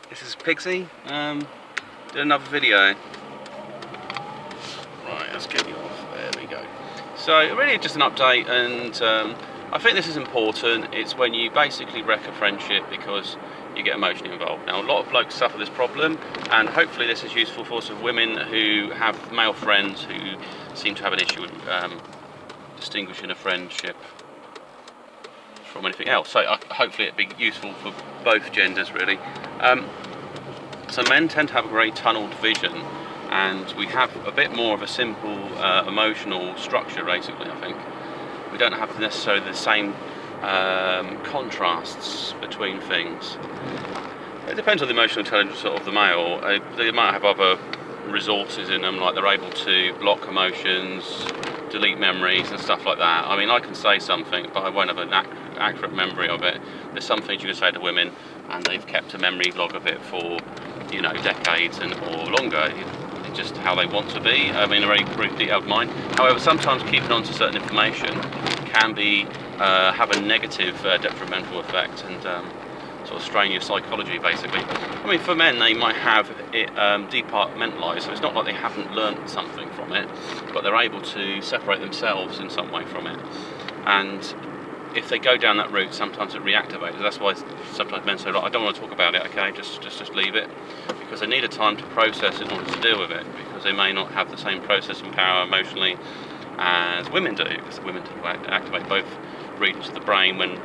This is Pixie, did another video. Right, let's get you off, there we go. So really just an update, and I think this is important. It's when you basically wreck a friendship because you get emotionally involved. Now a lot of blokes suffer this problem, and hopefully this is useful for some women who have male friends who seem to have an issue with distinguishing a friendship from anything else. So hopefully it'd be useful for both genders really. So men tend to have a very tunneled vision, and we have a bit more of a simple emotional structure basically, I think. We don't have necessarily the same contrasts between things. It depends on the emotional intelligence of the male. They might have other resources in them, like they're able to block emotions, delete memories and stuff like that. I mean, I can say something, but I won't have an accurate memory of it. There's some things you can say to women and they've kept a memory log of it for, you know, decades or longer. It's just how they want to be. I mean, a very brief detailed mind. However, sometimes keeping on to certain information can be have a negative detrimental effect and sort of strain your psychology basically. I mean, for men they might have it departmentalised, so it's not like they haven't learnt something from it, but they're able to separate themselves in some way from it. And if they go down that route, sometimes it reactivates. That's why sometimes men say, right, I don't want to talk about it, okay, just leave it, because they need a time to process in order to deal with it, because they may not have the same processing power emotionally as women do, because women do activate both regions of the brain when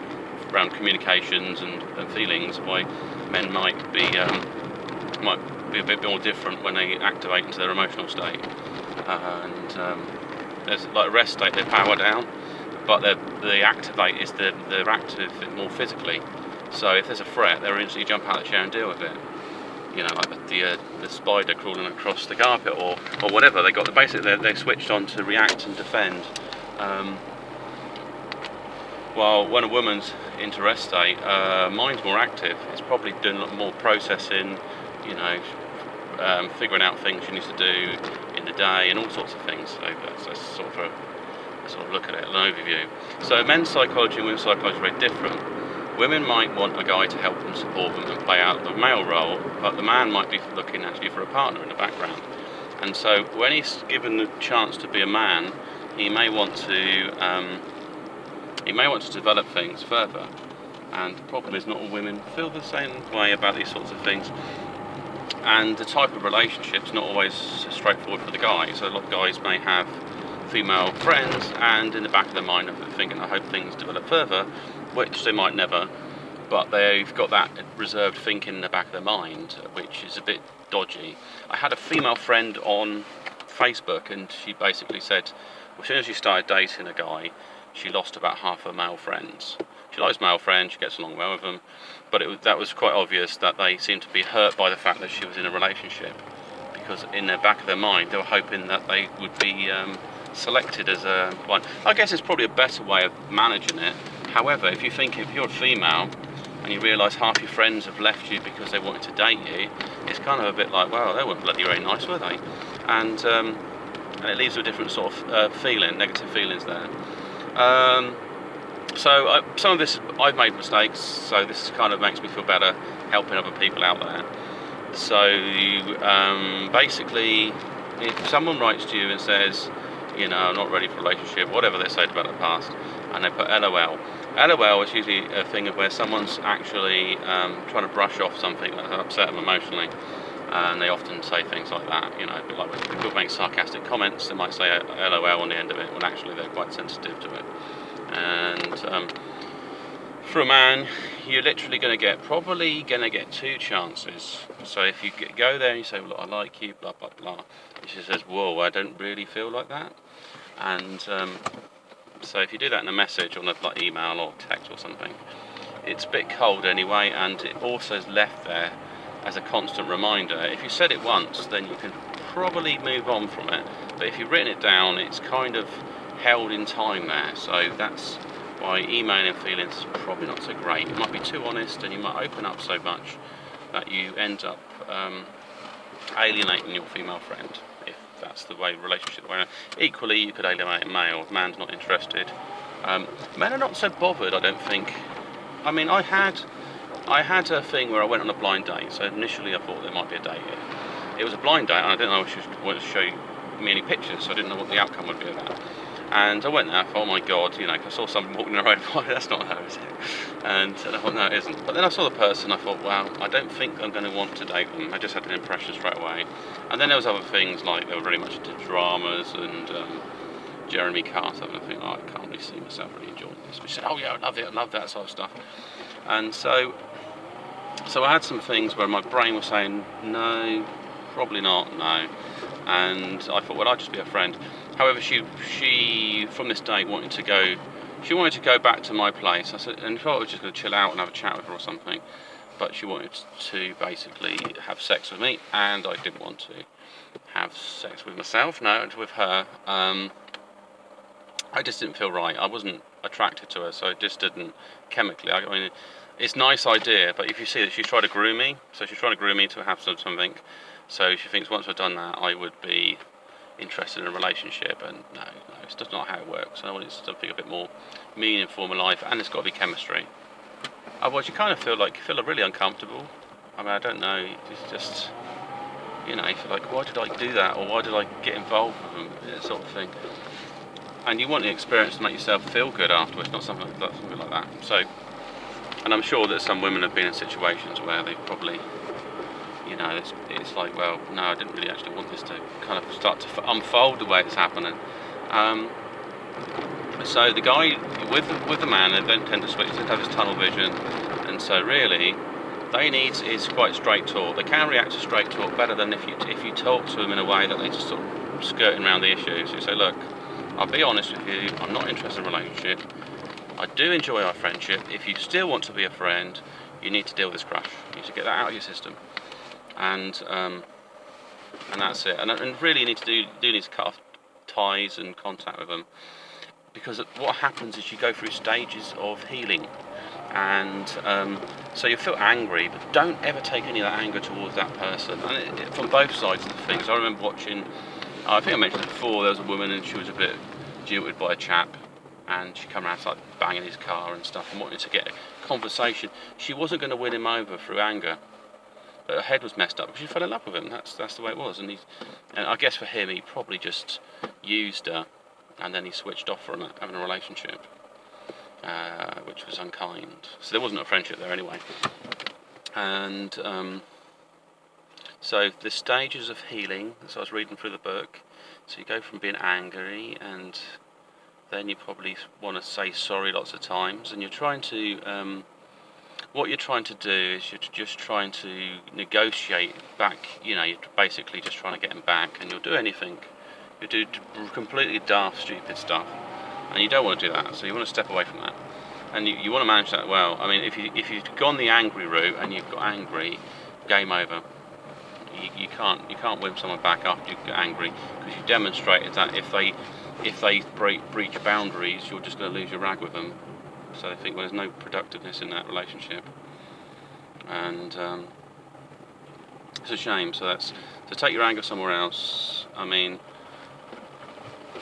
around communications and feelings, why men might be a bit more different when they activate into their emotional state. There's like a rest state, they power down, but they activate is they're active more physically. So if there's a threat, they'll instantly jump out of the chair and deal with it. You know, like the spider crawling across the carpet or whatever. They're switched on to react and defend. While when a woman's into rest state, mind's more active. It's probably doing a lot more processing, you know, figuring out things she needs to do in the day and all sorts of things. So that's sort of a look at it, an overview. So men's psychology and women's psychology are very different. Women might want a guy to help them, support them and play out the male role, but the man might be looking actually for a partner in the background. And so when he's given the chance to be a man, he may want to develop things further. And the problem is not all women feel the same way about these sorts of things. And the type of relationship's not always straightforward for the guy. So a lot of guys may have female friends, and in the back of their mind they're thinking, I hope things develop further, which they might never, but they've got that reserved thinking in the back of their mind, which is a bit dodgy. I had a female friend on Facebook, and she basically said, well, as soon as she started dating a guy, she lost about half her male friends. She likes male friends, she gets along well with them, but that was quite obvious that they seemed to be hurt by the fact that she was in a relationship, because in the back of their mind they were hoping that they would be selected as a one. I guess it's probably a better way of managing it. However, if you're a female and you realise half your friends have left you because they wanted to date you, it's kind of a bit like, well, they weren't bloody very nice, were they? And it leaves a different sort of feeling, negative feelings there. So some of this, I've made mistakes, so this kind of makes me feel better helping other people out there. So basically, if someone writes to you and says, you know, I'm not ready for a relationship, whatever they said about the past, and they put LOL. LOL is usually a thing of where someone's actually trying to brush off something that upset them emotionally, and they often say things like that, you know, a bit like when people make sarcastic comments, they might say LOL on the end of it, when actually they're quite sensitive to it. And for a man, you're literally probably going to get two chances. So if you go there and you say, well, I like you, blah, blah, blah, she says, whoa, I don't really feel like that. And so if you do that in a message on a like email or text or something, it's a bit cold anyway, and it also is left there as a constant reminder. If you said it once, then you can probably move on from it. But if you've written it down, it's kind of held in time there. So that's why emailing feelings is probably not so great. It might be too honest, and you might open up so much that you end up alienating your female friend, if that's the way relationships are. Equally, you could alienate a male if man's not interested. Men are not so bothered, I don't think. I mean, I had I had a thing where I went on a blind date. So initially I thought there might be a date here. It was a blind date, and I didn't know if she wanted to show me any pictures, so I didn't know what the outcome would be of that. And I went there, I thought, oh my god, you know, 'cause I saw someone walking the road, that's not her, is it? And I thought, no, it isn't. But then I saw the person, I thought, wow, I don't think I'm going to want to date them. I just had an impression straight away. And then there was other things, like they were very much into dramas and Jeremy Carter, and I think, oh, I can't really see myself really enjoying this. But she said, oh yeah, I love it, I love that sort of stuff. And so I had some things where my brain was saying, no, probably not, no. And I thought, well, I'll just be a friend. However, she from this day wanted to go back to my place. I said, and I thought I was just going to chill out and have a chat with her or something. But she wanted to basically have sex with me, and I didn't want to have sex with myself, no, with her. I just didn't feel right. I wasn't attracted to her, so it just didn't chemically. I mean, it's a nice idea, but if you see that she's trying to groom me, so she's trying to groom me to have something. So she thinks once we've done that, I would be interested in a relationship, and no, it's just not how it works. I want something a bit more meaningful in my life, and it's got to be chemistry. Otherwise, you kind of feel really uncomfortable. I mean, I don't know. It's just, you know, you feel like, why did I do that, or why did I get involved with them, that sort of thing. And you want the experience to make yourself feel good afterwards, not something like that. So, and I'm sure that some women have been in situations where they probably, you know, it's like, well, no, I didn't really actually want this to kind of start to unfold the way it's happening. So the guy with the man, they don't tend to switch, they have this tunnel vision, and so really, they need is quite straight talk. They can react to straight talk better than if you talk to them in a way that they just sort of skirting around the issues. You say, look, I'll be honest with you, I'm not interested in a relationship. I do enjoy our friendship. If you still want to be a friend, you need to deal with this crush. You need to get that out of your system. And that's it. And really, you need to cut off ties and contact with them, because what happens is you go through stages of healing, and so you feel angry, but don't ever take any of that anger towards that person. And from both sides of the things. I remember watching. I think I mentioned it before. There was a woman, and she was a bit jilted by a chap, and she came around like banging his car and stuff, and wanted to get a conversation. She wasn't going to win him over through anger. But her head was messed up. She fell in love with him. That's the way it was. And I guess for him, he probably just used her, and then he switched off from having a relationship, which was unkind. So there wasn't a friendship there anyway. And so the stages of healing. So I was reading through the book. So you go from being angry, and then you probably want to say sorry lots of times, and you're trying to. What you're trying to do is you're just trying to negotiate back, you know, you're basically just trying to get him back, and you'll do anything. You'll do completely daft, stupid stuff, and you don't want to do that, so you want to step away from that. And you want to manage that well. I mean, if you've gone the angry route and you've got angry, game over. You can't win someone back after you get angry, because you've demonstrated that if they breach boundaries, you're just going to lose your rag with them. So they think, well, there's no productiveness in that relationship, and it's a shame. So take your anger somewhere else. I mean,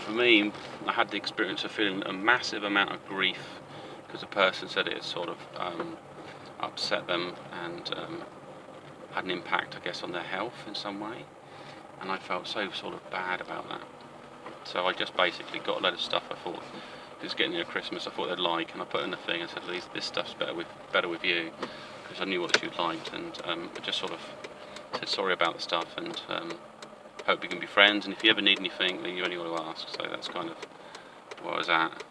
for me, I had the experience of feeling a massive amount of grief because the person said it had sort of upset them and had an impact, I guess, on their health in some way, and I felt so sort of bad about that. So I just basically got a load of stuff I thought. It's getting near Christmas, I thought they'd like, and I put in a thing and said, this stuff's better with you, because I knew what she liked, and I just sort of said sorry about the stuff, and hope we can be friends, and if you ever need anything, then you only got to ask. So that's kind of where I was at.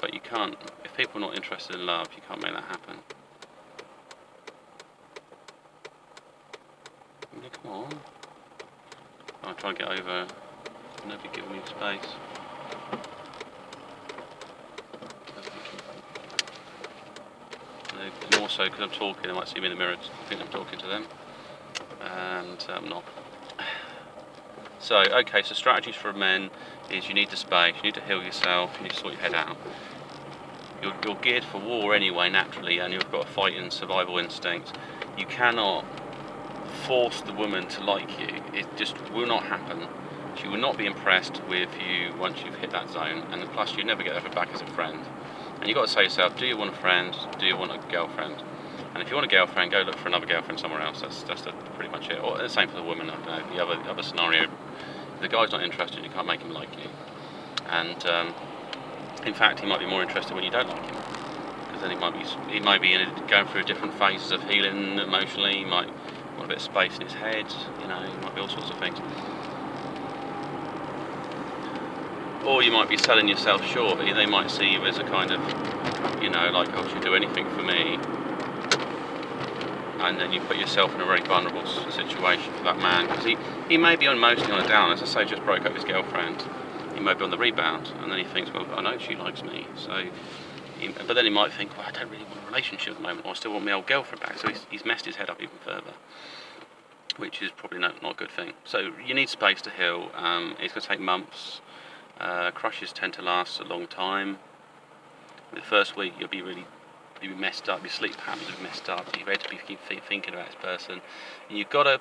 But you can't, if people are not interested in love, you can't make that happen. Yeah, come on. I'll try and get over. Nobody giving me space. And also, because I'm talking, they might see me in the mirror, think I'm talking to them, and I'm not. So, okay, so strategies for men is you need the space, you need to heal yourself, you need to sort your head out. You're geared for war anyway, naturally, and you've got a fighting survival instinct. You cannot force the woman to like you. It just will not happen. She will not be impressed with you once you've hit that zone, and plus you never get her back as a friend. And And you've got to say to yourself, do you want a friend? Do you want a girlfriend? And if you want a girlfriend, go look for another girlfriend somewhere else. That's pretty much it. Or the same for the woman. I don't know, the other scenario, if the guy's not interested, you can't make him like you. And in fact, he might be more interested when you don't like him, because then he might be going through different phases of healing emotionally. He might want a bit of space in his head. You know, it might be all sorts of things. Or you might be selling yourself short. They might see you as a kind of, you know, like, oh, she'll do anything for me. And then you put yourself in a very vulnerable situation for that man, because he may be mostly on a down. As I say, just broke up with his girlfriend. He may be on the rebound, and then he thinks, well, I know she likes me, so. But then he might think, well, I don't really want a relationship at the moment, or I still want my old girlfriend back. So he's messed his head up even further, which is probably not a good thing. So you need space to heal. It's going to take months. Crushes tend to last a long time. The first week you'll be messed up, your sleep patterns will be messed up, you're ready to keep thinking about this person. And you've got to,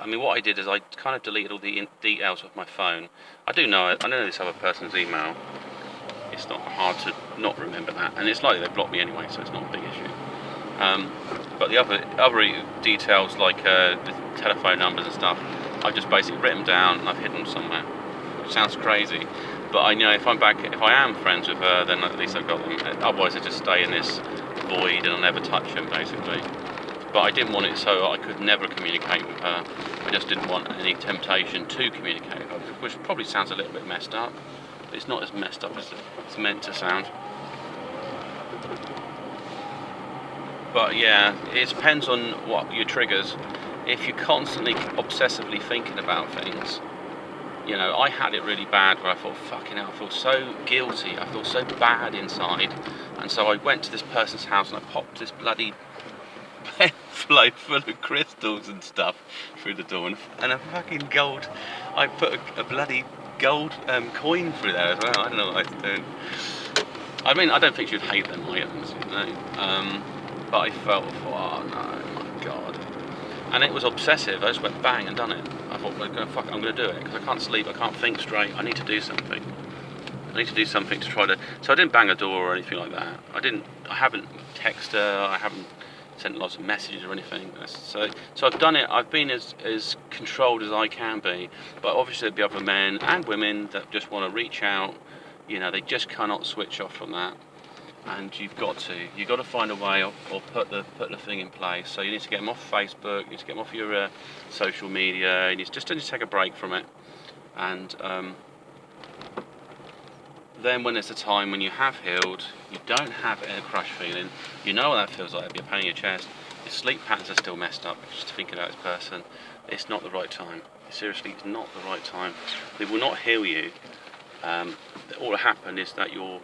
I mean, what I did is I kind of deleted all the details of my phone. I know this other person's email. It's not hard to not remember that, and it's likely they blocked me anyway, so it's not a big issue. But the other details, like the telephone numbers and stuff, I've just basically written them down and I've hidden them somewhere. Which sounds crazy, but I know if I am friends with her, then at least I've got them. Otherwise, I just stay in this void and I'll never touch them, basically. But I didn't want it so I could never communicate with her. I just didn't want any temptation to communicate with her, which probably sounds a little bit messed up. But it's not as messed up as it's meant to sound. But yeah, it depends on what your triggers. If you're constantly obsessively thinking about things, you know, I had it really bad where I thought, fucking hell, I feel so guilty, I feel so bad inside. And so I went to this person's house and I popped this bloody envelope full of crystals and stuff through the door, and a fucking gold, I put a bloody gold coin through there as well. I don't know what I was doing. I mean, I don't think you'd hate them items, you know. But I felt, oh no, my God. And it was obsessive. I just went bang and done it. I thought, well, I'm going to do it, because I can't sleep, I can't think straight, I need to do something. I need to do something to try to... So I didn't bang a door or anything like that. I haven't texted her, I haven't sent lots of messages or anything. So I've done it, I've been as controlled as I can be. But obviously there'll be other men and women that just want to reach out. You know, they just cannot switch off from that. And you've got to find a way or put the thing in place. So you need to get them off Facebook, you need to get them off your social media, you need to take a break from it. And then when there's a time when you have healed, you don't have a crush feeling, you know what that feels like, it'll be a pain in your chest, your sleep patterns are still messed up, just thinking about this person, it's not the right time. Seriously, it's not the right time. It will not heal you. All that will happen is that you'll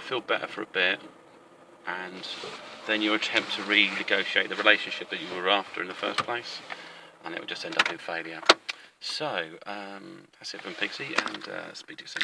feel better for a bit, and then you'll attempt to renegotiate the relationship that you were after in the first place, and it will just end up in failure. So, that's it from Pixie, and speak to you soon.